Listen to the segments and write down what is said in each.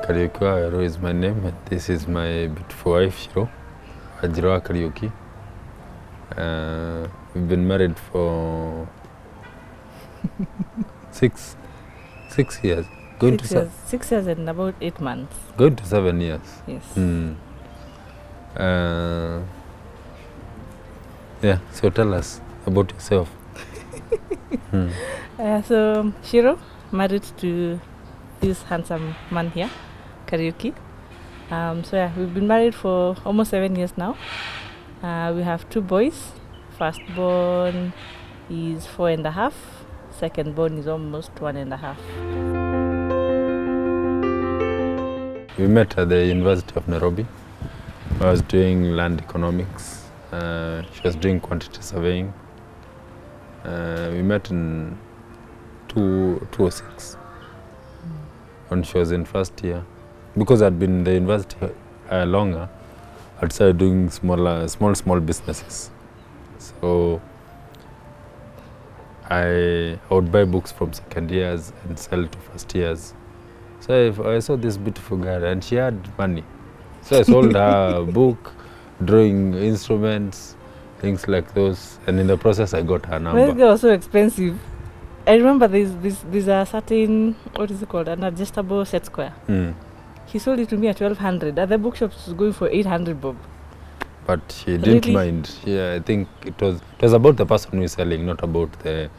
Kariuki is my name. This is my beautiful wife, Shiru. Kariuki. We've been married for 6 years. 6 years and about 8 months. Going to 7 years. Yes. Yeah, so tell us about yourself. So Shiru, married to this handsome man here, Kariuki. So yeah, we've been married for almost 7 years now. We have 2 boys. Firstborn is 4.5. Secondborn is almost 1.5. We met at the University of Nairobi. I was doing land economics. She was doing quantity surveying. We met in 2006 when she was in first year. Because I'd been in the university longer, I'd started doing small businesses. So I would buy books from second years and sell to first years. So I saw this beautiful girl and she had money. So I sold her a book, drawing instruments, things like those. And in the process, I got her number. Well, they were so expensive. I remember there's a certain, what is it called, an adjustable set square. He sold it to me at 1,200. At the bookshops, it was going for 800 bob. But she didn't mind. Yeah, I think it was about the person who is selling, not about the.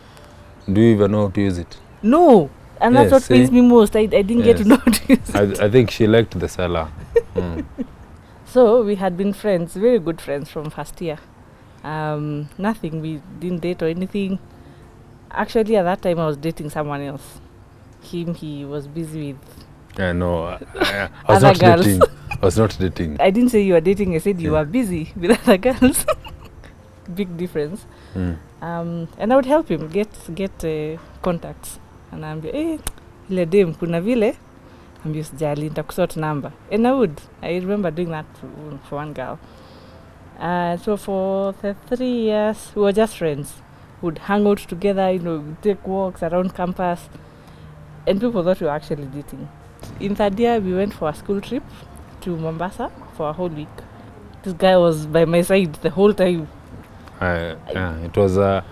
Do you even know how to use it? No, and yes, that's what pains me most. I didn't get to know how to use it. I think she liked the seller. So we had been friends, very good friends from first year. Nothing, we didn't date or anything. Actually, at that time, I was dating someone else. He was busy with. No, I was not girls. dating. I was not dating. I didn't say you were dating. I said you were busy with other girls. Big difference. And I would help him get contacts. And I'm like, hey, ile dem kuna vile. I'm just jali nitakusort number. And I would. I remember doing that for one girl. So for the 3 years, we were just friends. Would hang out together, take walks around campus. And people thought we were actually dating. In third year, we went for a school trip to Mombasa for a whole week. This guy was by my side the whole time. It was a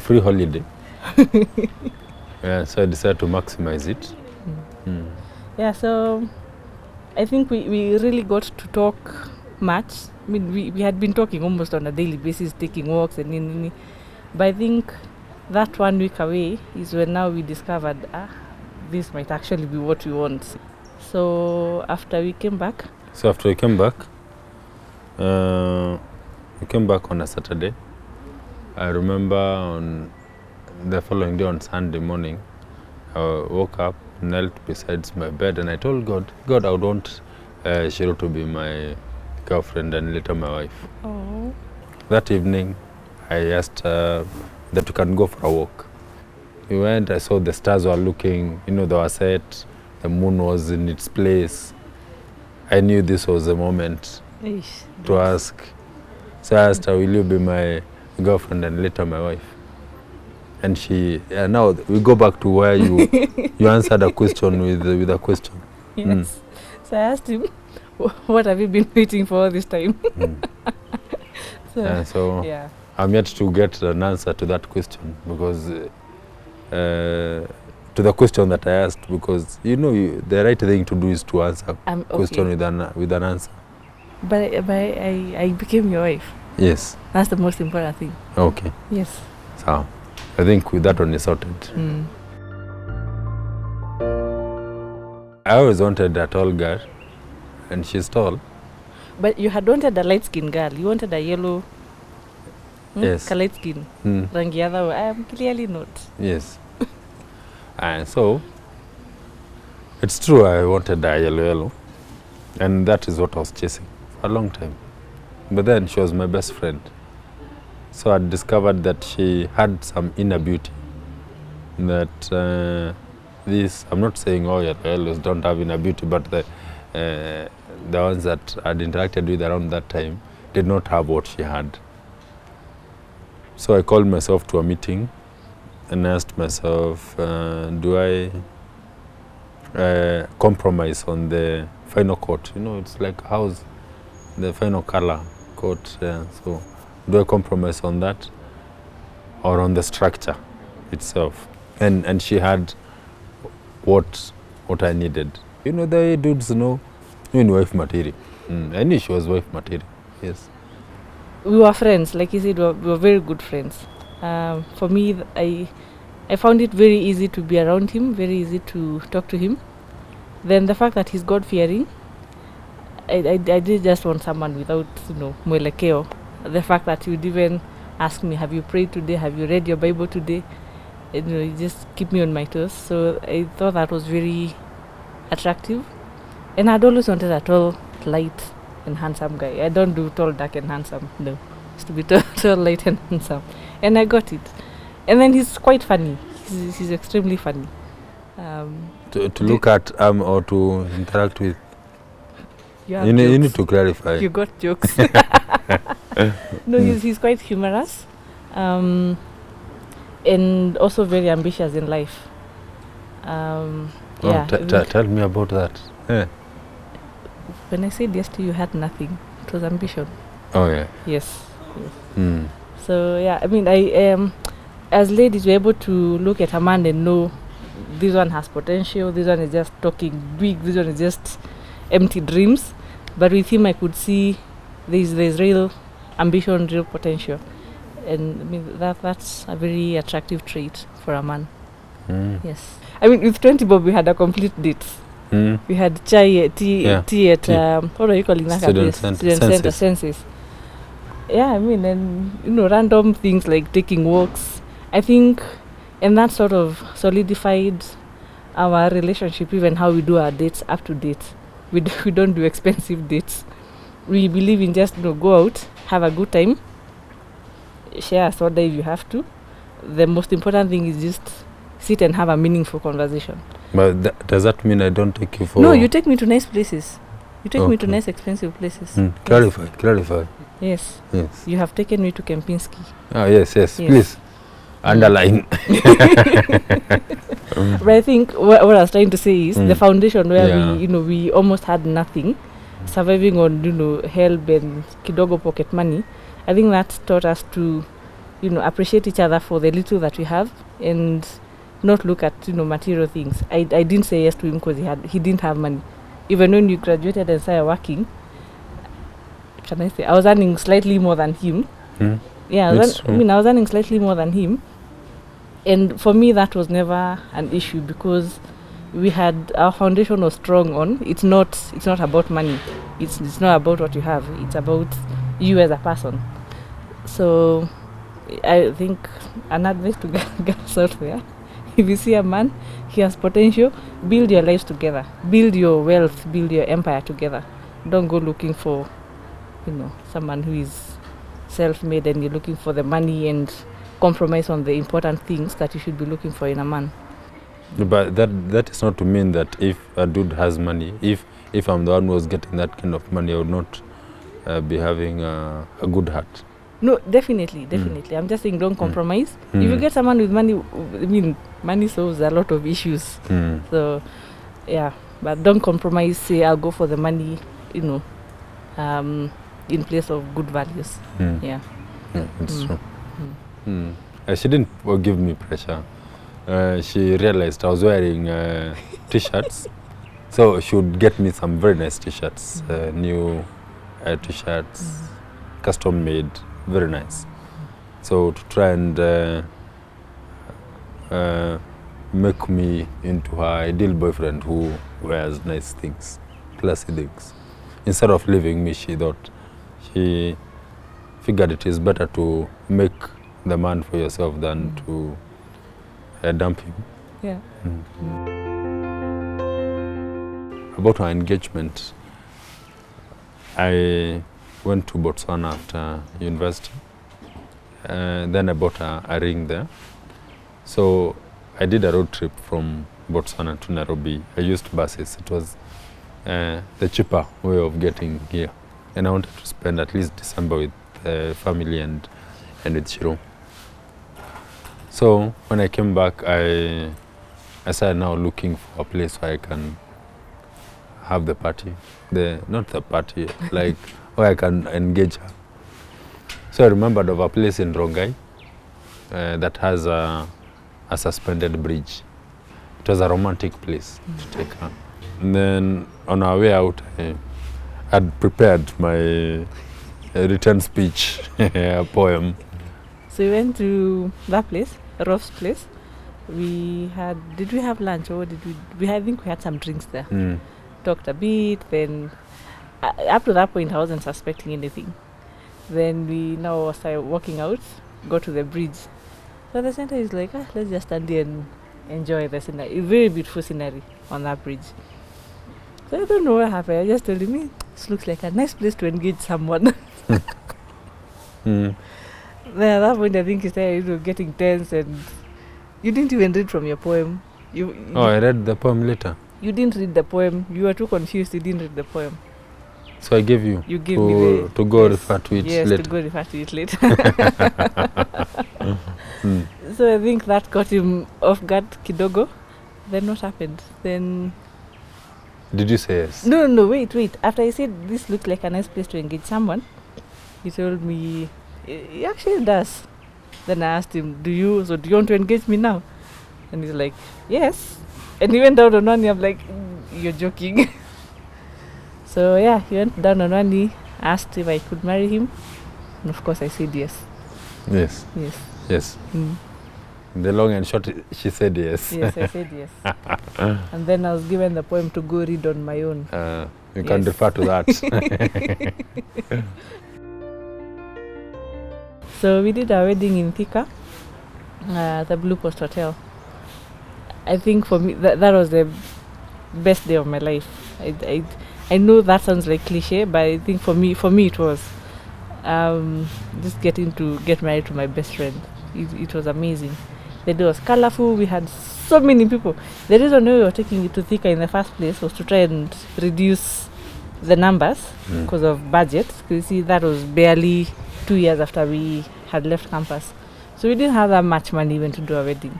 free holiday. So I decided to maximize it. Yeah, so I think we really got to talk much. I mean, we had been talking almost on a daily basis, taking walks and but I think that 1 week away is when now we discovered, this might actually be what we want. So after we came back. We came back on a Saturday. I remember on the following day on Sunday morning, I woke up, knelt beside my bed, and I told God, I would want Shiru to be my girlfriend and later my wife. Oh. That evening, I asked her that we can go for a walk. We went, I saw the stars were looking, they were set, the moon was in its place. I knew this was the moment to ask. So I asked her, will you be my girlfriend and later my wife? And she, now we go back to where you answered a question with a question. Yes. So I asked him, what have you been waiting for all this time? So I'm yet to get an answer to that question because to the question that I asked, because the right thing to do is to answer question with an answer. But I became your wife. Yes. That's the most important thing. Okay. Yes. So I think with that one is sorted. I always wanted a tall girl, and she's tall. But you had wanted a light-skinned girl. You wanted a yellow. Yes. A light skin. Rangi other. I am clearly not. Yes. And so it's true. I wanted a yellow, and that is what I was chasing for a long time. But then she was my best friend. So I discovered that she had some inner beauty. That I'm not saying all yellows don't have inner beauty, but the ones that I'd interacted with around that time did not have what she had. So I called myself to a meeting and asked myself, do I compromise on the final coat. You know, it's like a house, the final color coat. So do I compromise on that or on the structure itself? And she had what I needed. You know, the way dudes know, in wife material. I knew she was wife material. Yes. We were friends, like you said, we were very good friends. For me, I found it very easy to be around him, very easy to talk to him. Then the fact that he's God-fearing, I did just want someone without, mwelekeo. The fact that he would even ask me, have you prayed today? Have you read your Bible today? And, you just keep me on my toes. So I thought that was very attractive. And I'd always wanted a tall, light, and handsome guy. I don't do tall, dark, and handsome. No, it's to be tall, light, and handsome. And I got it. And then he's quite funny. He's extremely funny. To look at or to interact with. You need to clarify. You got jokes. No, he's quite humorous, and also very ambitious in life. Yeah. Tell me about that. Yeah. When I said yes to you, had nothing. It was ambition. Oh yeah. Yes. So yeah, I mean, as ladies, we're able to look at a man and know this one has potential. This one is just talking big. This one is just empty dreams. But with him, I could see there's real ambition, real potential, and I mean that's a very attractive trait for a man. Yes, I mean with 20 bob we had a complete date. We had tea at what are you calling that? Student center census. Yeah, I mean, and random things like taking walks. I think, and that sort of solidified our relationship, even how we do our dates up to date. We don't do expensive dates. We believe in just go out, have a good time, share a soda if you have to. The most important thing is just sit and have a meaningful conversation. But does that mean I don't take you for... No, you take me to nice places. You take me to nice expensive places. Clarify. Yes. You have taken me to Kempinski. Oh, yes. Please, underline. But I think what I was trying to say is the foundation where we almost had nothing, surviving on help and kidogo pocket money. I think that taught us to appreciate each other for the little that we have and not look at material things. I didn't say yes to him because he didn't have money. Even when you graduated and started working, can I say I was earning slightly more than him. Yeah, I was earning slightly more than him. And for me, that was never an issue because our foundation was strong on. It's not about money. It's not about what you have. It's about you as a person. So I think an advice to girls out there: if you see a man, he has potential, build your lives together, build your wealth, build your empire together. Don't go looking for, someone who is self-made and you're looking for the money and compromise on the important things that you should be looking for in a man. But that is not to mean that if a dude has money, if I'm the one who was getting that kind of money, I would not be having a good heart. No, definitely. I'm just saying don't compromise. If you get someone with money, I mean, money solves a lot of issues. So, yeah, but don't compromise. Say, I'll go for the money, in place of good values. Yeah. It's true. She didn't give me pressure. She realized I was wearing t-shirts, so she would get me some very nice t-shirts, new t-shirts, custom made, very nice. So to try and make me into her ideal boyfriend who wears nice things, classy things. Instead of leaving me, she figured it is better to make the man for yourself than to dump him. Yeah. About our engagement, I went to Botswana after university. Then I bought a ring there. So I did a road trip from Botswana to Nairobi. I used buses. It was the cheaper way of getting here. And I wanted to spend at least December with family and with Shiru. So when I came back, I I started now looking for a place where I can have the party. Not the party, like where I can engage her. So I remembered of a place in Rongai that has a suspended bridge. It was a romantic place to take her. And then on our way out, I had prepared my written speech, a poem. So we went to that place, Rolf's place. Did we have lunch or did I think we had some drinks there. Talked a bit, then up to that point I wasn't suspecting anything. Then we now started walking out, go to the bridge. So the center is like, let's just stand there and enjoy the scenery. Very beautiful scenery on that bridge. So I don't know what happened. I just told him, this looks like a nice place to engage someone. Then at that point I think he started getting tense, and you didn't even read from your poem. I read the poem later. You didn't read the poem. You were too confused. You didn't read the poem. So I gave you. You gave me to go refer to it later. Yes, to go refer to it later. So I think that got him off guard kidogo. Then what happened? Then... Did you say yes? No, wait. After I said this looked like a nice place to engage someone, he told me, it actually does. Then I asked him, do you want to engage me now? And he's like, yes. And he went down on one knee. I'm like, you're joking. So yeah, he went down on one knee, asked if I could marry him. And of course I said yes. Yes. The long and short, she said yes. Yes, I said yes. And then I was given the poem to go read on my own. You can refer to that. So we did our wedding in Thika, the Blue Post Hotel. I think for me, that was the best day of my life. I know that sounds like cliche, but I think for me it was just getting to get married to my best friend. It was amazing. The day was colorful. We had so many people. The reason we were taking it to Thika in the first place was to try and reduce the numbers because of budget. Because you see, that was barely 2 years after we had left campus. So we didn't have that much money even to do a wedding.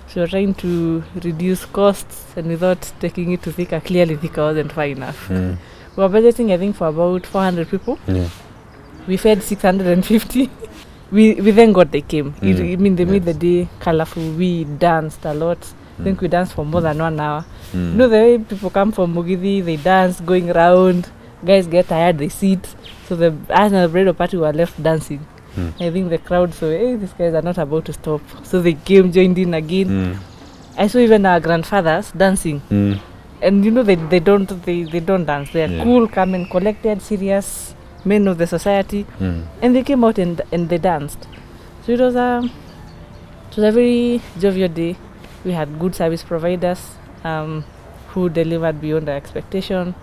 So we were trying to reduce costs, and we thought taking it to Thika, clearly Thika wasn't far enough. We were budgeting, I think, for about 400 people. We fed 650. We then got they came. They made the day colorful. We danced a lot. I think we danced for more than 1 hour. You know, the way people come from Mugithi, they dance, going around. Guys get tired, they sit. So us and the bridal party were left dancing. I think the crowd saw, these guys are not about to stop. So they came, joined in again. I saw even our grandfathers dancing. And you know, they don't dance. They are cool, calm and collected, serious men of the society. And they came out and they danced. So it was a very jovial day. We had good service providers who delivered beyond our expectation.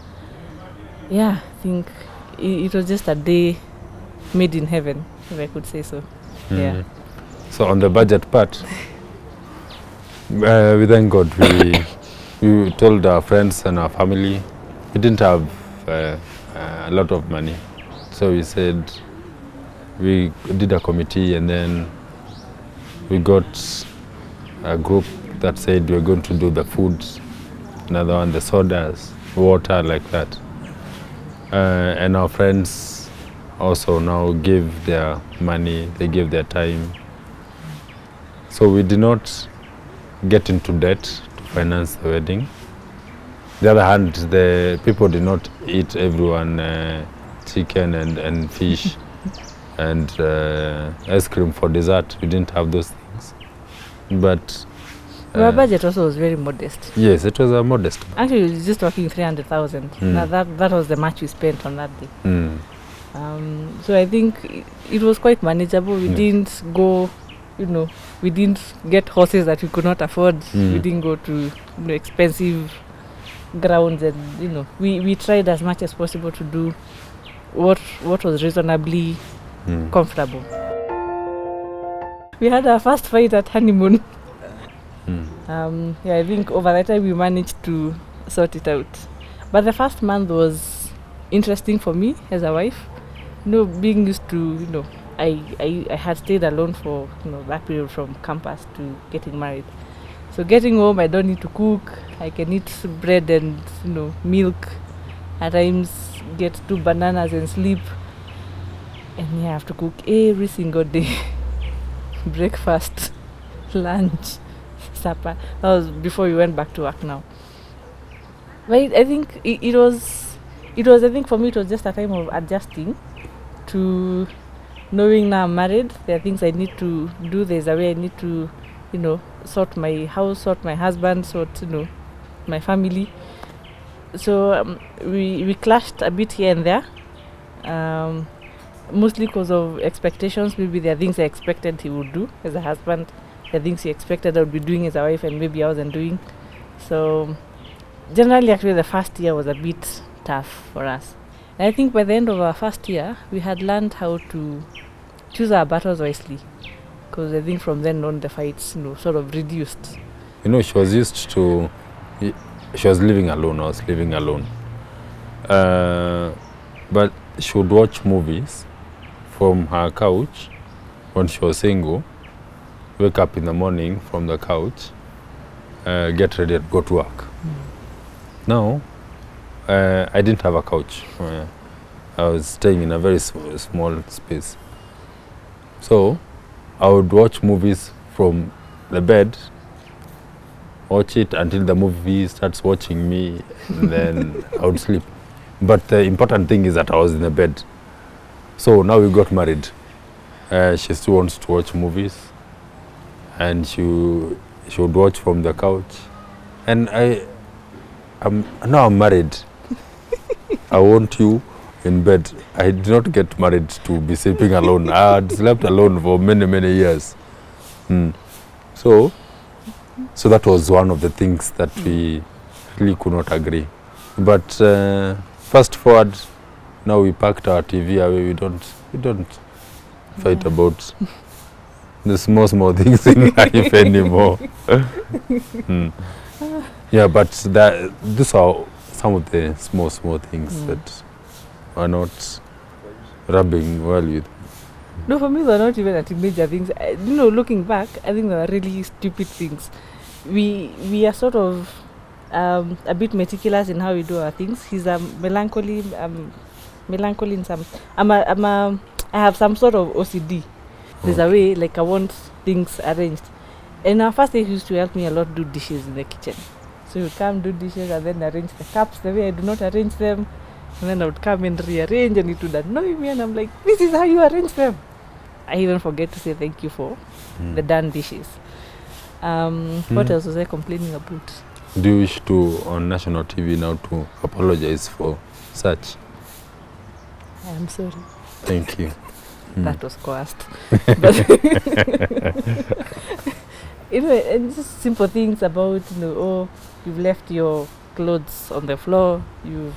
Yeah, I think it was just a day made in heaven, if I could say so. Yeah. So on the budget part, we thank God. We told our friends and our family we didn't have a lot of money. So we said, we did a committee, and then we got a group that said we're going to do the food, another one the sodas, water, like that. And our friends also now gave their money, they gave their time. So we did not get into debt to finance the wedding. On the other hand, the people did not eat everyone chicken and fish and ice cream for dessert. We didn't have those things. But our budget also was very modest. Yes, it was a modest. Actually, we were just talking 300,000. Now that was the much we spent on that day. So I think it was quite manageable. We didn't go, we didn't get horses that we could not afford. We didn't go to expensive grounds, and we tried as much as possible to do what was reasonably comfortable. We had our first fight at honeymoon. I think over that time we managed to sort it out. But the first month was interesting for me as a wife. Being used to, I had stayed alone for that period from campus to getting married. So getting home, I don't need to cook. I can eat bread and milk. At times, get 2 bananas and sleep. And I have to cook every single day. Breakfast, lunch, supper. That was before we went back to work now. But I think it was. I think for me, it was just a time of adjusting to knowing now I'm married. There are things I need to do. There's a way I need to, sort my house, sort my husband, sort my family. So we clashed a bit here and there, mostly because of expectations. Maybe there are things I expected he would do as a husband. There are things he expected I would be doing as a wife, and maybe I wasn't doing. So generally, actually, the first year was a bit tough for us. And I think by the end of our first year, we had learned how to choose our battles wisely. Because I think from then on, the fights, sort of reduced. She was used to. She was living alone. I was living alone. But she would watch movies from her couch when she was single. Wake up in the morning from the couch, get ready and go to work. Now, I didn't have a couch. I was staying in a very small space. So, I would watch movies from the bed, watch it until the movie starts watching me, and then I would sleep. But the important thing is that I was in the bed. So now we got married. She still wants to watch movies, and she would watch from the couch. And now I'm married. I want you in bed. I did not get married to be sleeping alone. I had slept alone for many, many years. So that was one of the things that we really could not agree. But fast forward, now we packed our TV away. We don't fight about the small things in life anymore. Yeah, but these are some of the small things that are not rubbing well with. No, for me, they're not even major things. Looking back, I think they were really stupid things. We are sort of a bit meticulous in how we do our things. He's a melancholy in some. I have some sort of OCD. There's a way, like I want things arranged. And our first day, he used to help me a lot do dishes in the kitchen. So he would come do dishes and then arrange the cups the way I do not arrange them. And then I would come and rearrange, and it would annoy me, and I'm like, this is how you arrange them. I even forget to say thank you for the done dishes. What else was I complaining about? Do you wish to, on national TV now, to apologize for such? I am sorry. Thank you. That was coerced. But and just simple things about, you've left your clothes on the floor, you've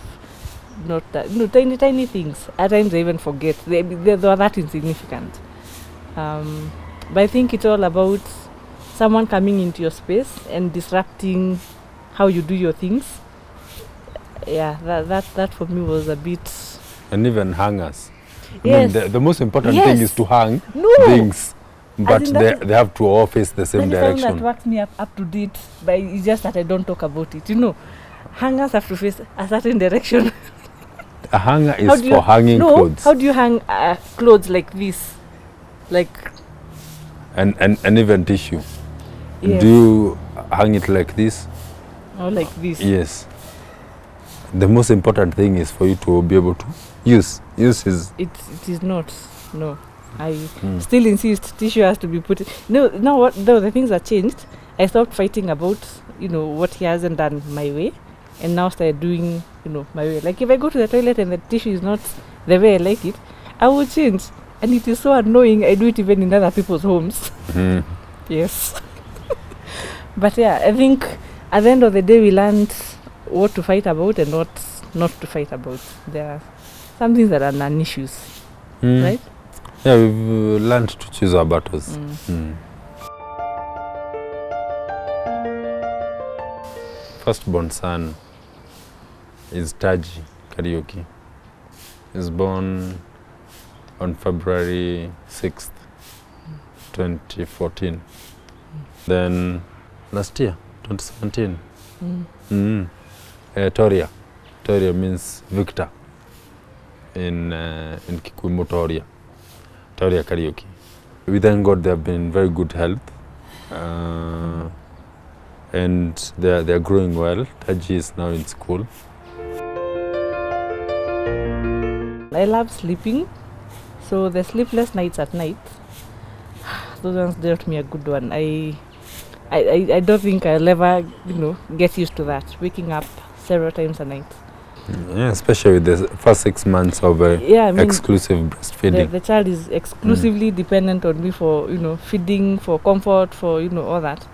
not that, tiny things. At times I even forget. They are that insignificant. But I think it's all about someone coming into your space and disrupting how you do your things. Yeah, that for me was a bit. And even hangers. Yes. I mean, the most important thing is to hang things, but they have to all face the same direction. That works me up to date, but it's just that I don't talk about it. Hangers have to face a certain direction. A hanger is for hanging clothes. How do you hang clothes like this? And even tissue. Yes. Do you hang it like this? Or like this? Yes. The most important thing is for you to be able to use. It is not. No. I still insist tissue has to be put. No, what? Though the things are changed. I stopped fighting about, what he hasn't done my way, and now started doing, my way. Like if I go to the toilet and the tissue is not the way I like it, I will change. And it is so annoying. I do it even in other people's homes. Yes. But yeah, I think at the end of the day, we learned what to fight about and what not to fight about. There are some things that are non-issues, right? Yeah, we've learned to choose our battles. Firstborn son is Taji Kariuki. He's born on February 6th, 2014. Then last year, 2017. Toria. Toria means victor in Kikuyu, Toria. Toria Kariuki. We thank God they have been in very good health, and they are growing well. Taji is now in school. I love sleeping, so the sleepless nights at night, those ones dealt me a good one. I don't think I'll ever, get used to that, waking up several times a night. Yeah, especially with the first 6 months of exclusive breastfeeding. The child is exclusively dependent on me for, feeding, for comfort, for, all that.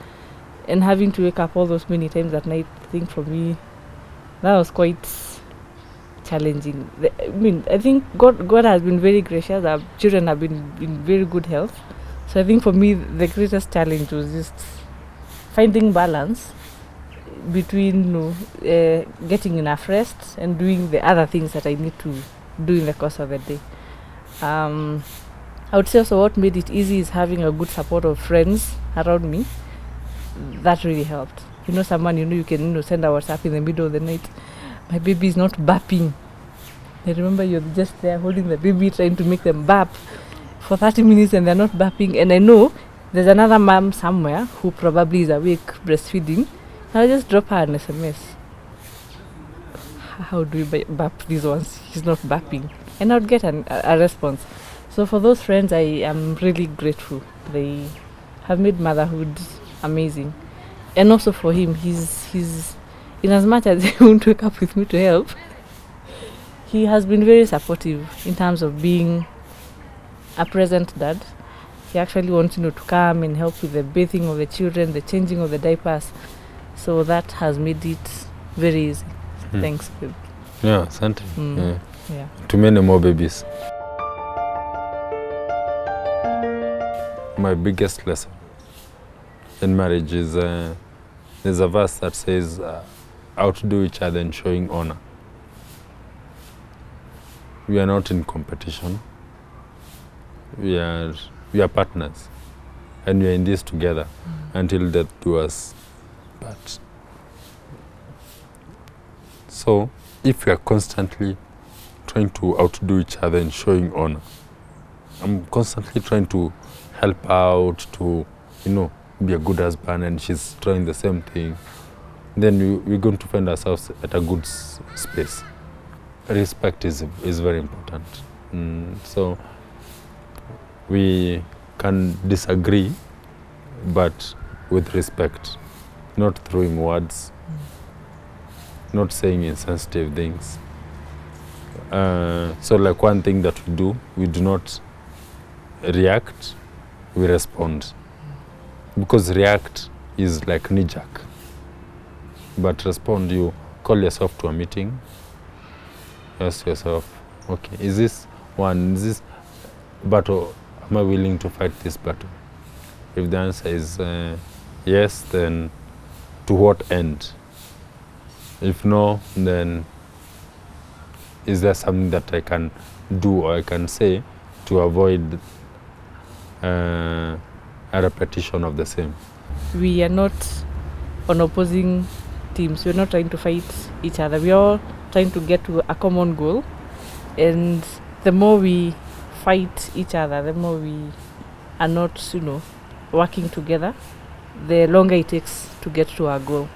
And having to wake up all those many times at night, I think for me, that was quite challenging. I think God has been very gracious. Our children have been in very good health. So I think for me, the greatest challenge was just finding balance between getting enough rest and doing the other things that I need to do in the course of the day. I would say also what made it easy is having a good support of friends around me. That really helped. Someone you can send a WhatsApp in the middle of the night. My baby is not burping. I remember you're just there holding the baby, trying to make them burp for 30 minutes and they're not burping. And I know there's another mom somewhere who probably is awake breastfeeding. I'll just drop her an SMS. How do we burp these ones? He's not burping. And I would get a response. So for those friends, I am really grateful. They have made motherhood amazing. And also for him, he's in as much as he won't wake up with me to help, he has been very supportive in terms of being a present dad. He actually wants to come and help with the bathing of the children, the changing of the diapers. So that has made it very easy. Thanks, babe. Yeah, something. Yeah. Too many more babies. My biggest lesson in marriage is there's a verse that says outdo each other in showing honor. We are not in competition. We are partners, and we are in this together until death do us part. So if we are constantly trying to outdo each other in showing honor, I'm constantly trying to help out, to be a good husband, and she's trying the same thing, then we're going to find ourselves at a good space. Respect is very important. So we can disagree, but with respect, not throwing words, not saying insensitive things. So like one thing that we do not react, we respond. Because react is like knee-jerk. But respond, you call yourself to a meeting, ask yourself, okay, is this battle, am I willing to fight this battle? If the answer is yes, then to what end? If no, then is there something that I can do or I can say to avoid a repetition of the same? We are not on opposing teams. We're not trying to fight each other. We're all trying to get to a common goal. And the more we fight each other, the more we are not, working together, the longer it takes to get to our goal.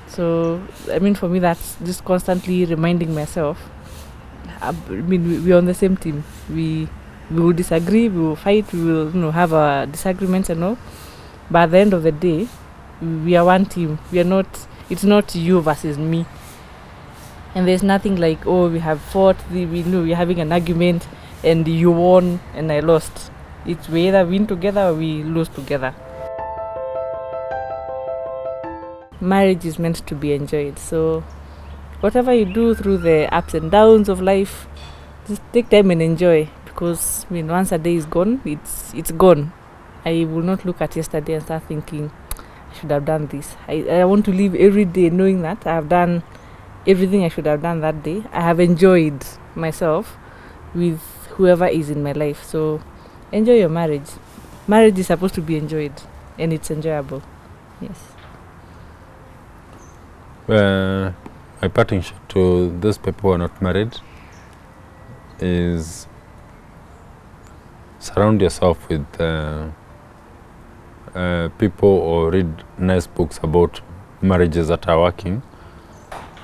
So, for me, that's just constantly reminding myself, we're on the same team. We will disagree, we will fight, we will, have our disagreements and all. But at the end of the day, we are one team. It's not you versus me. And there's nothing like, we have fought, we're having an argument, and you won and I lost. It's we either win together or we lose together. Marriage is meant to be enjoyed. So whatever you do through the ups and downs of life, just take time and enjoy. Because once a day is gone, it's gone. I will not look at yesterday and start thinking, I should have done this. I want to live every day knowing that I have done everything I should have done that day. I have enjoyed myself with whoever is in my life. So enjoy your marriage. Marriage is supposed to be enjoyed, and it's enjoyable. Yes. My parting shot to those people who are not married is surround yourself with people or read nice books about marriages that are working,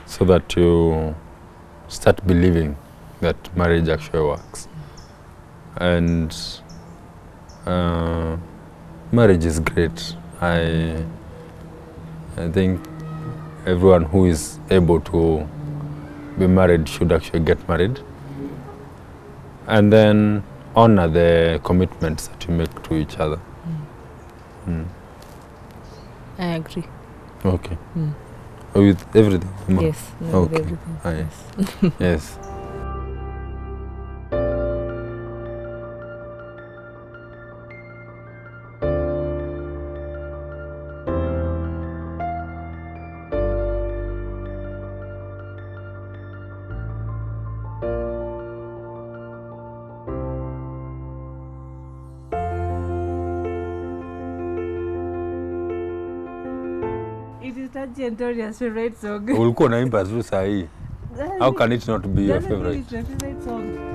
so that you start believing that marriage actually works. And marriage is great. I think everyone who is able to be married should actually get married, and then honor the commitments that you make to each other. I agree. Okay. With everything? Yes. No, with Okay. everything. Yes. Yes. It is Taji and Toria's favorite song. Ulikuwa unaimba tu saa hii. How can it not be your favorite? It's my favorite song.